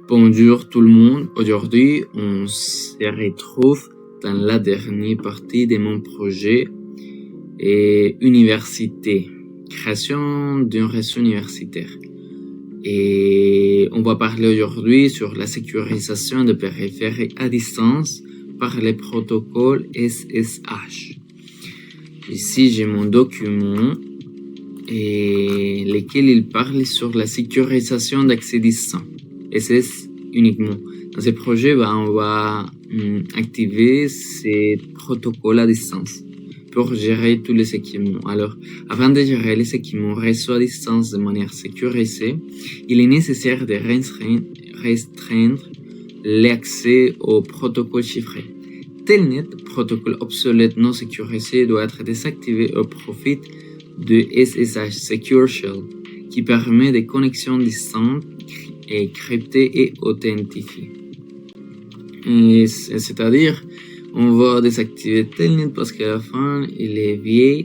Bonjour tout le monde, aujourd'hui on se retrouve dans la dernière partie de mon projet université, création d'un réseau universitaire. Et on va parler aujourd'hui sur la sécurisation de périphériques à distance par les protocoles SSH. Ici j'ai mon document et lequel il parle sur la sécurisation d'accès distant. SS uniquement. Dans ce projet, on va activer ces protocoles à distance pour gérer tous les équipements. Alors, avant de gérer les équipements réseau à distance de manière sécurisée, il est nécessaire de restreindre l'accès aux protocoles chiffrés. Telnet, protocole obsolète non sécurisé, doit être désactivé au profit de SSH Secure Shell, qui permet des connexions distantes et cryptées et authentifiées. C'est-à-dire, on va désactiver Telnet parce qu'à la fin, il est vieux,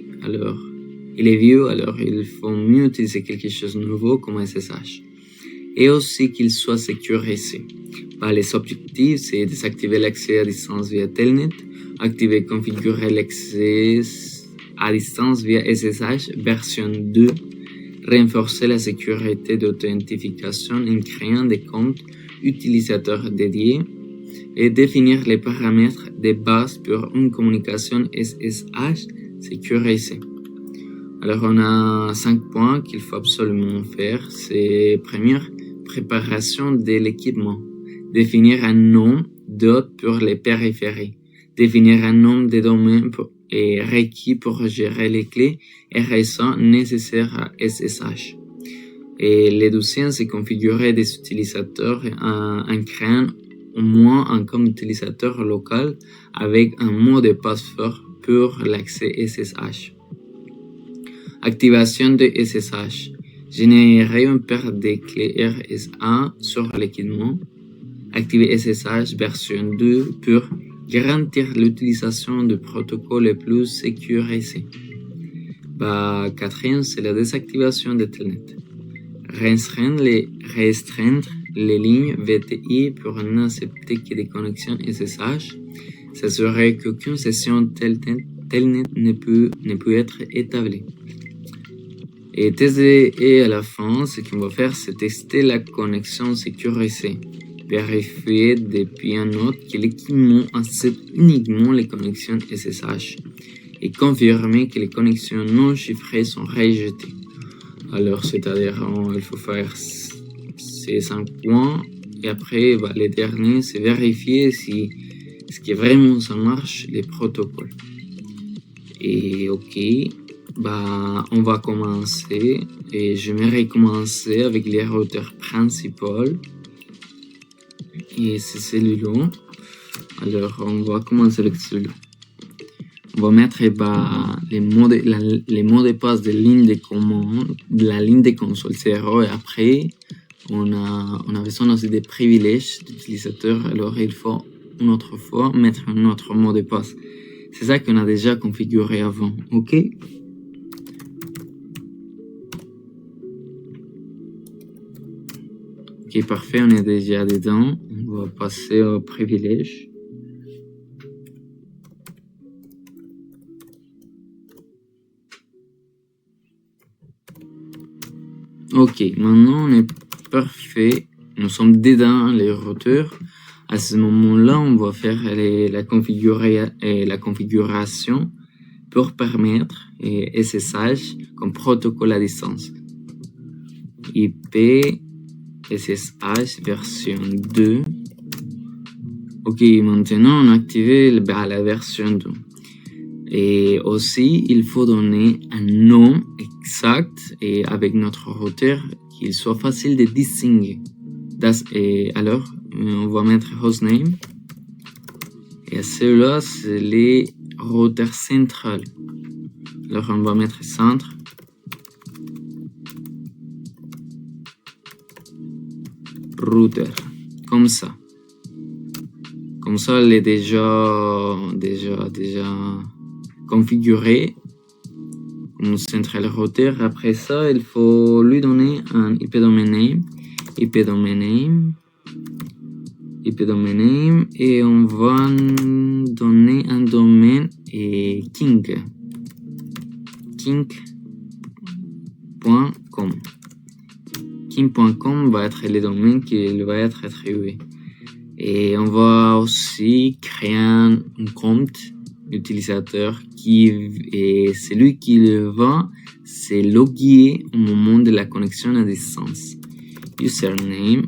alors il faut mieux utiliser quelque chose de nouveau comme SSH. Et aussi qu'il soit sécurisé. Les objectifs, c'est désactiver l'accès à distance via Telnet, activer et configurer l'accès à distance via SSH version 2, renforcer la sécurité d'authentification en créant des comptes utilisateurs dédiés et définir les paramètres de base pour une communication SSH sécurisée. Alors, on a 5 points qu'il faut absolument faire. C'est première, préparation de l'équipement. Définir un nom d'hôte pour les périphériques. Définir un nombre de domaines requis pour gérer les clés et réseaux nécessaires à SSH. Et le deuxième, c'est configurer des utilisateurs en créant au moins un compte utilisateur local avec un mot de passe fort pour l'accès SSH. Activation de SSH. Générer une paire de clés RSA sur l'équipement. Activer SSH version 2 pour garantir l'utilisation du protocole le plus sécurisé. Quatrième, c'est la désactivation de Telnet. Restreindre les lignes VTI pour n'accepter que des connexions SSH. S'assurer qu'aucune session Telnet ne peut être établie. Et à la fin, ce qu'on va faire, c'est tester la connexion sécurisée. Vérifier depuis un autre que l'équipement accepte uniquement les connexions SSH et confirmer que les connexions non chiffrées sont rejetées. Alors, c'est-à-dire, il faut faire ces 5 points et après, les derniers, c'est vérifier si vraiment ça marche, les protocoles. Et ok, on va commencer et j'aimerais commencer avec les routeurs principaux. Et c'est celui-là. Alors, on va commencer avec celui-là. On va mettre les mots de passe de ligne de commande, de la ligne de console 0 et après, on a besoin aussi des privilèges d'utilisateur. Alors, il faut une autre fois mettre un autre mot de passe. C'est ça qu'on a déjà configuré avant. OK? Ok, parfait, on est déjà dedans. On va passer aux privilèges. Ok, maintenant on est parfait. Nous sommes dedans les routeurs. À ce moment-là, on va faire la configuration pour permettre SSH comme protocole à distance. IP SSH version 2. Ok, maintenant on a activé la version 2. Et aussi, il faut donner un nom exact et avec notre routeur qu'il soit facile de distinguer. Alors, on va mettre hostname. Et celui-là, c'est les routeurs centrales. Alors, on va mettre centre. Router. Comme ça. Comme ça, elle est déjà configuré comme central router. Après ça, il faut lui donner un IP domain name IP domain name, et on va donner un domaine et king.com. King.com va être le domaine qui va être attribué. Et on va aussi créer un compte utilisateur et celui qui le va se loguer au moment de la connexion à distance. Username,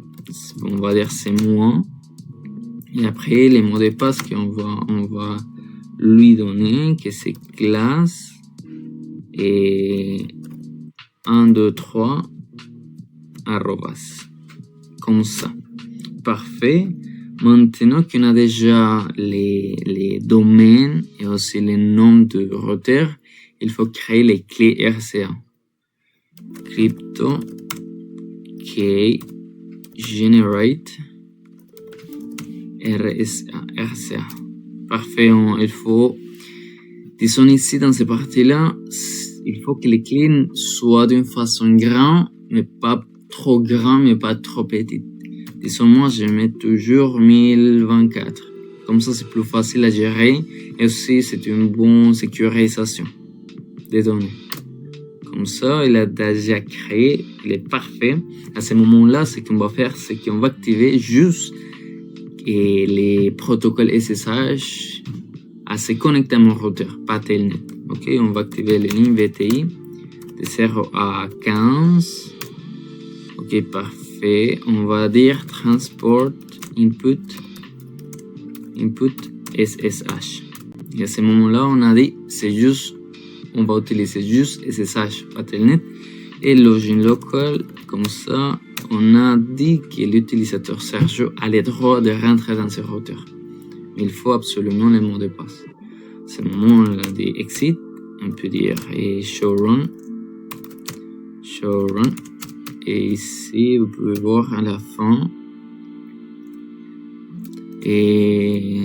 on va dire c'est moi. Et après, les mots de passe qu'on va lui donner, que c'est classe et 1, 2, 3, arrobas. Comme ça. Parfait. Maintenant qu'on a déjà les domaines et aussi les noms de routeurs, il faut créer les clés RCA. Crypto key generate RCA. Parfait. Il faut, disons ici dans cette partie-là, il faut que les clés soient d'une façon grande, mais pas trop grande, mais pas trop petite. Disons moi, je mets toujours 1024. Comme ça, c'est plus facile à gérer et aussi c'est une bonne sécurisation des données. Comme ça, il a déjà créé, il est parfait. À ce moment-là, ce qu'on va faire, c'est qu'on va activer juste les protocoles SSH à se connecter à mon routeur, pas Telnet. Ok, on va activer les lignes VTI de 0 à 15. Ok, parfait. On va dire transport input SSH. Et à ce moment-là, on a dit, on va utiliser juste SSH, pas Telnet. Et login local, comme ça, on a dit que l'utilisateur Sergio a le droit de rentrer dans ce routeur. Mais il faut absolument le mot de passe. À ce moment, on a dit exit, on peut dire et show run. Et ici, vous pouvez voir à la fin et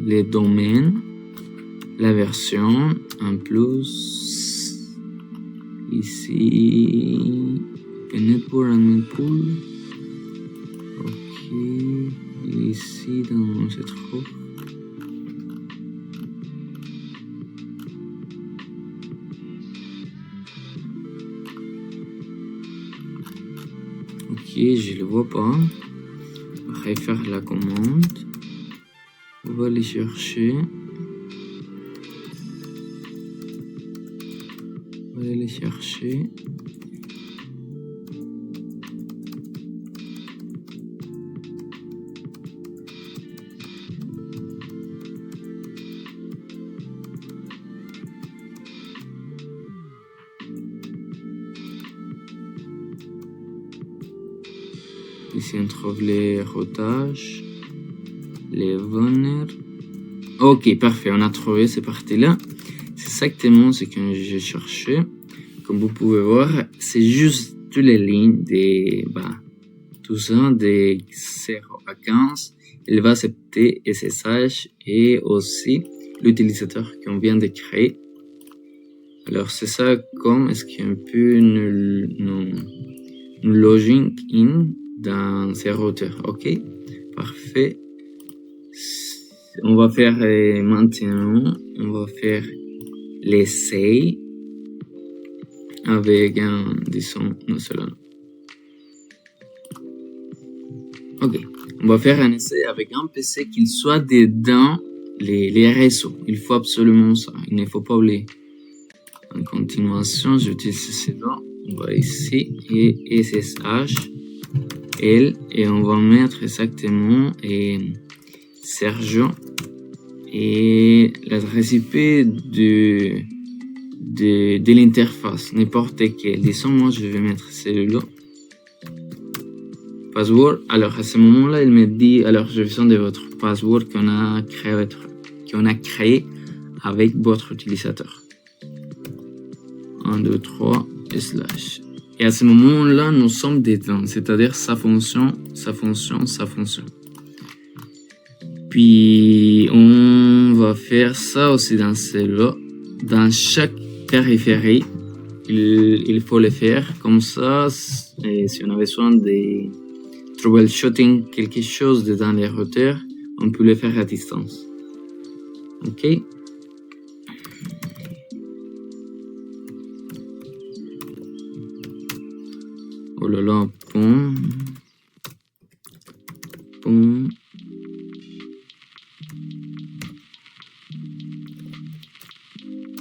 les domaines, la version, en plus, ici, le network admin pool, ok, et ici dans cette row, ok, je le vois pas. Refaire la commande. On va aller chercher. Ici, on trouve les routages, les bonheurs. Ok, parfait, on a trouvé cette partie-là. C'est exactement ce que j'ai cherché. Comme vous pouvez voir, c'est juste toutes les lignes tout ça, de 0 à 15. Il va accepter SSH et aussi l'utilisateur qu'on vient de créer. Alors, c'est ça, comme est-ce qu'on peut nous logging in dans ces routeurs. Ok, parfait. On va faire maintenant, on va faire l'essai avec disons, ok, on va faire un essai avec un PC qu'il soit dedans les réseaux. Il faut absolument ça, il ne faut pas oublier. En continuation, j'utilise cela. On va ici et SSH et on va mettre exactement Sergio et l'adresse IP de l'interface, n'importe quelle. Disons, moi, je vais mettre celui-là. Password. Alors, à ce moment-là, il me dit, alors, j'ai besoin de votre password qu'on a créé avec votre utilisateur. 1, 2, 3, /. Et à ce moment-là, nous sommes dedans, c'est-à-dire ça fonctionne. Puis, on va faire ça aussi dans celle-là. Dans chaque périphérie, il faut le faire. Comme ça, si on a besoin de troubleshooting quelque chose dans les routeurs, on peut le faire à distance. Ok. Oh là là, bon.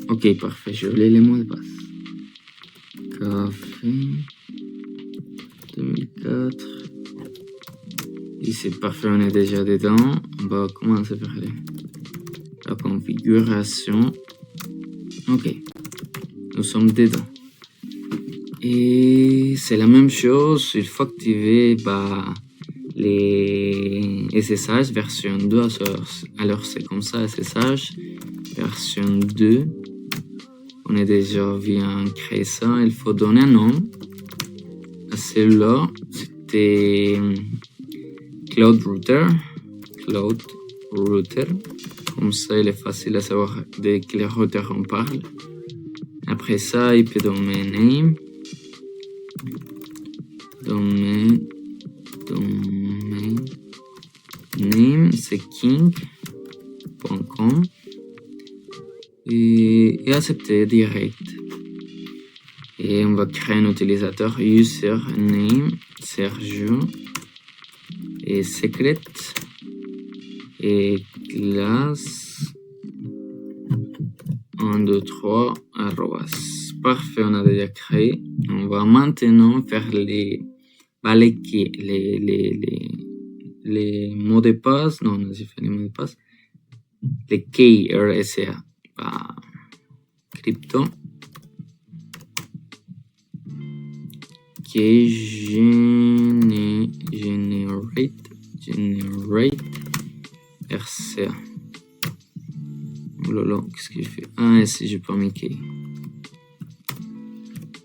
Ok, parfait, je voulais les mots de passe. Café 2004. Et c'est parfait, on est déjà dedans. On va commencer par la configuration. Ok, nous sommes dedans. Et c'est la même chose, il faut activer les SSH version 2. Alors c'est comme ça, SSH version 2. On est déjà bien créé ça. Il faut donner un nom à celui-là. C'était Cloud Router. Comme ça, il est facile à savoir de quel routeur on parle. Après ça, IP domain name. Domain name, c'est king.com. Et accepter direct. Et on va créer un utilisateur username Sergio et secret et classe 1, 2, 3 arrobas. Parfait, on a déjà créé. On va maintenant faire les mots de passe. Non, on a fait les mots de passe. Les key RSA. Crypto qui generate RCA. Oh là là, qu'est-ce qu'il fait? Ah, ici j'ai pas mis key.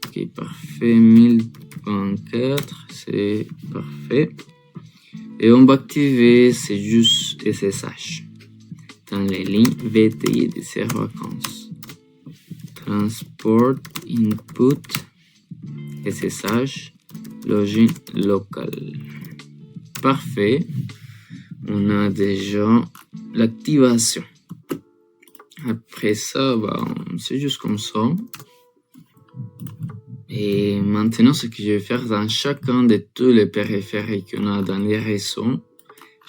Ok, parfait. 1024, c'est parfait. Et on va activer, c'est juste SSH dans les lignes VTI de ces vacances. Transport input SSH login local. Parfait. On a déjà l'activation. Après ça, c'est juste comme ça. Et maintenant, ce que je vais faire dans chacun de tous les périphériques qu'on a dans les réseaux,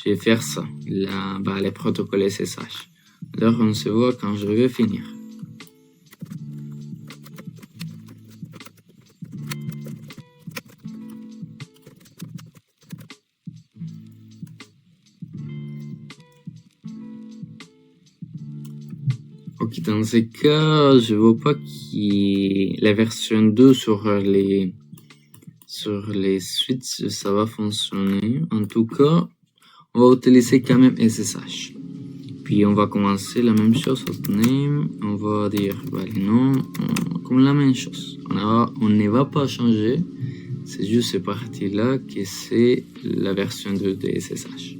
je vais faire ça, les protocoles SSH. Alors, on se voit quand je vais finir. Ok, dans ce cas, je vois pas la version 2 sur les switches, ça va fonctionner. En tout cas, on va utiliser quand même SSH. Puis on va commencer la même chose, hostname, on va dire les noms, comme la même chose. On ne va pas changer, c'est juste cette partie-là que c'est la version 2 de SSH.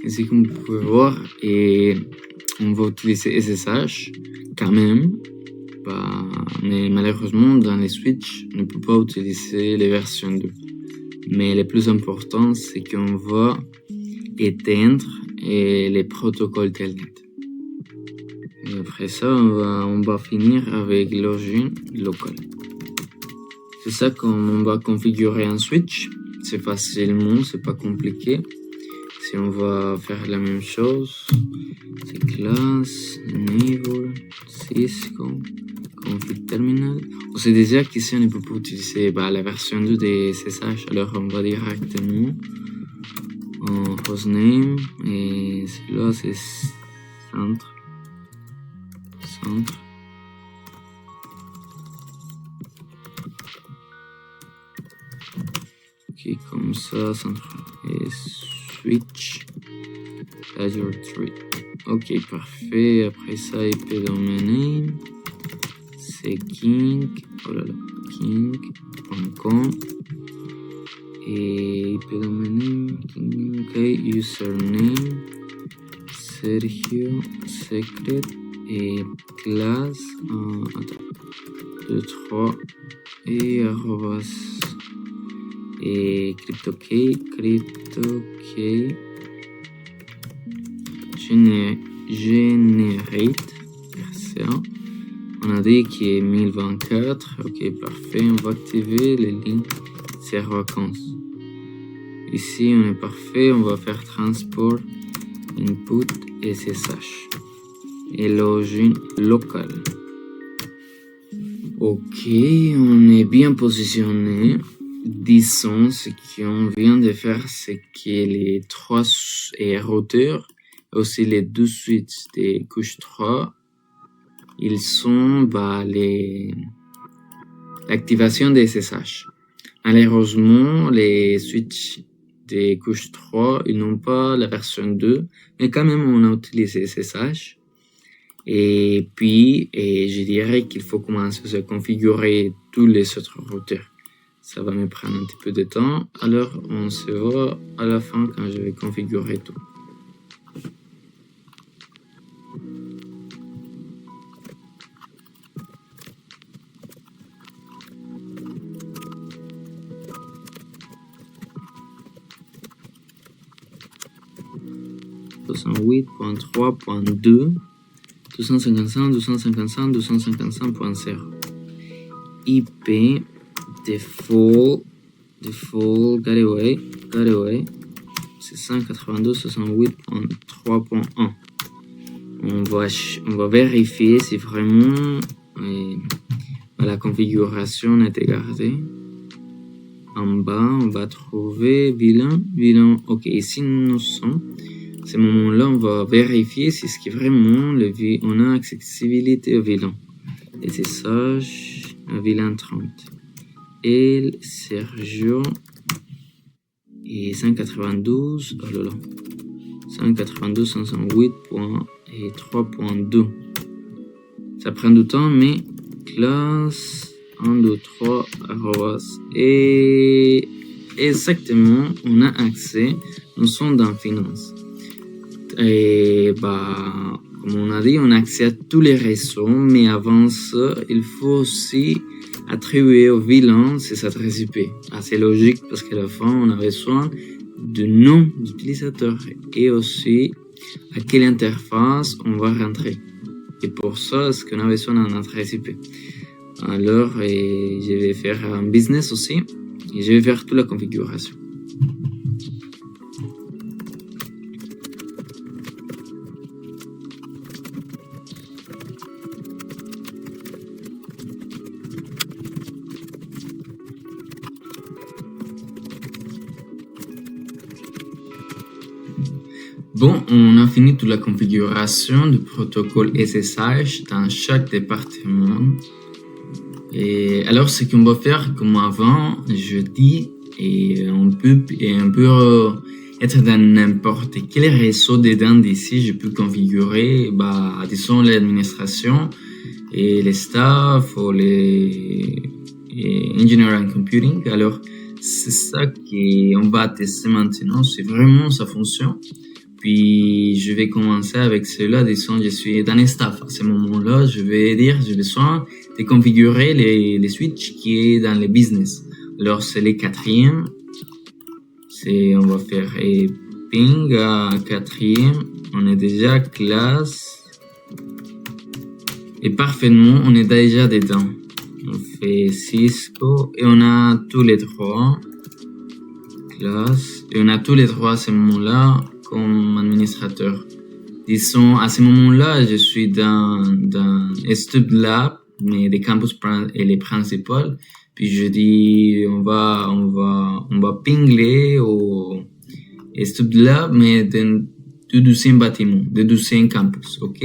Ici, comme vous pouvez voir, et on va utiliser SSH quand même. Mais malheureusement, dans les switches, on ne peut pas utiliser les versions 2. Mais le plus important, c'est qu'on va éteindre les protocoles Telnet. Et après ça, on va finir avec l'origine locale. C'est ça qu'on va configurer un switch. C'est facilement, c'est pas compliqué. Si on va faire la même chose, c'est classe, enable, Cisco, config terminal. On sait déjà qu'ici on ne peut pas utiliser la version 2 de SSH, alors on va directement en hostname et celui-là c'est centre. Ok, comme ça, centre et switch Azure 3. Ok, parfait. Après ça, IP domain name, c'est king.com et IP domain name, ok, username, Sergio, secret et classe, 2, 3 et arrobas et CryptoKey, generate, RCA. On a dit qu'il est 1024, ok parfait, on va activer les lignes serveur-vacances. Ici on est parfait, on va faire transport, input SSH et l'origine locale. Ok, on est bien positionné. Disons, ce qu'on vient de faire, c'est que les 3 routeurs, aussi les 2 switches des couches 3, ils sont l'activation des SSH. Malheureusement, les switches des couches 3, ils n'ont pas la version 2, mais quand même on a utilisé SSH. Et puis, je dirais qu'il faut commencer à configurer tous les autres routeurs. Ça va me prendre un petit peu de temps, alors on se voit à la fin quand je vais configurer tout. .255.3.2 255.255.0 IP default gateway c'est 192.68.3.1. On va vérifier si vraiment la configuration a été gardée. En bas, on va trouver VLAN. Ok, ici nous sommes. À ce moment-là, on va vérifier si c'est vraiment on a accessibilité au VLAN. SSH, VLAN 30. Et Sergio et 192, oh là là, 192.168.3.2. Ça prend du temps, mais classe 1, 2, 3, arrobas. Et exactement, on a accès, nous sommes dans Finance. Et comme on a dit, on a accès à tous les réseaux, mais avant ça, il faut aussi attribuer au VLAN ses adresses IP. C'est logique parce qu'à la fin, on a besoin du nom d'utilisateur et aussi à quelle interface on va rentrer. Et pour ça, est-ce qu'on a besoin d'une adresse IP? Alors, je vais faire un business aussi et je vais faire toute la configuration. Bon, on a fini toute la configuration du protocole SSH dans chaque département. Et alors, ce qu'on va faire, comme avant, je dis, on peut être dans n'importe quel réseau dedans d'ici. Je peux configurer, disons, l'administration et les staff ou les engineering computing. Alors, c'est ça qu'on va tester maintenant. Si vraiment ça fonctionne, Puis je vais commencer avec cela, disons, je suis dans le staff. À ce moment-là, je vais dire, j'ai besoin de configurer les switches qui est dans le business. Alors c'est le quatrième. On va faire ping à quatrième. On est déjà classe. Et parfaitement, on est déjà dedans. On fait Cisco et on a tous les trois. Classe. Et on a tous les trois à ce moment-là comme administrateur. Disons, à ce moment-là, je suis dans StudLab, mais des campus et les principaux. Puis je dis, on va pingler au StudLab, mais du 12e bâtiment, du 12e campus, ok?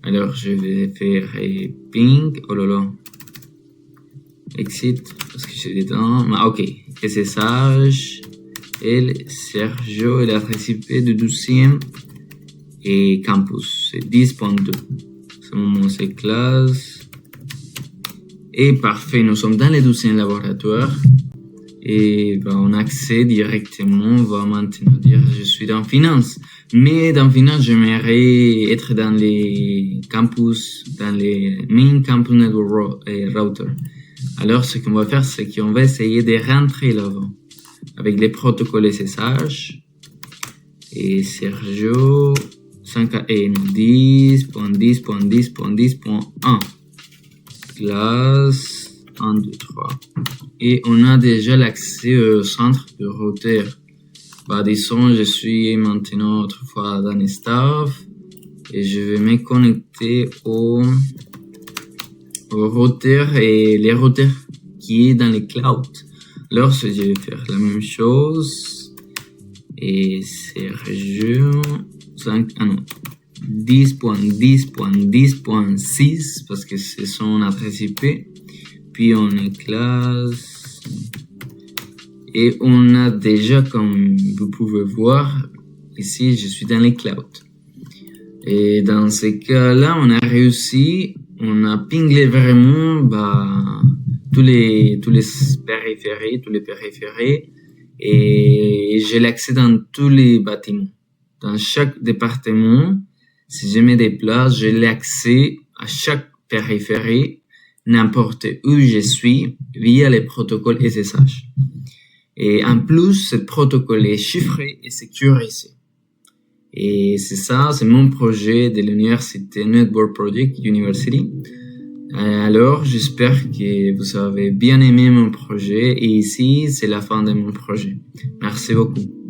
Alors, je vais faire ping, oh là là, exit, parce que je suis dedans, mais ok, SSH, Sergio, et l'adresse IP du 12e et campus, c'est 10.2. À ce moment, c'est classe. Et parfait, nous sommes dans le 12e laboratoire. Et on accède directement, on va maintenant dire je suis dans finance. Mais dans finance, j'aimerais être dans les campus, dans les main campus network router. Alors, ce qu'on va faire, c'est qu'on va essayer de rentrer là-bas avec les protocoles SSH et Sergio 10.10.10.10.1 classe 1, 2, 3. Et on a déjà l'accès au centre de router. Disons, je suis maintenant autrefois dans le staff et je vais me connecter au router et les routers qui est dans le cloud. Alors, je vais faire la même chose et Sergio 10.10.10.6 parce que c'est son adresse IP. Puis on est classe. Et on a déjà, comme vous pouvez voir, ici je suis dans les clouds. Et dans ce cas-là, on a réussi, on a pinglé vraiment tous les périphériques, et j'ai l'accès dans tous les bâtiments. Dans chaque département, si je me déplace, j'ai l'accès à chaque périphérie, n'importe où je suis, via les protocoles SSH. Et en plus, ce protocole est chiffré et sécurisé. Et c'est mon projet de l'université Network Project University. Alors, j'espère que vous avez bien aimé mon projet. Et ici, c'est la fin de mon projet. Merci beaucoup.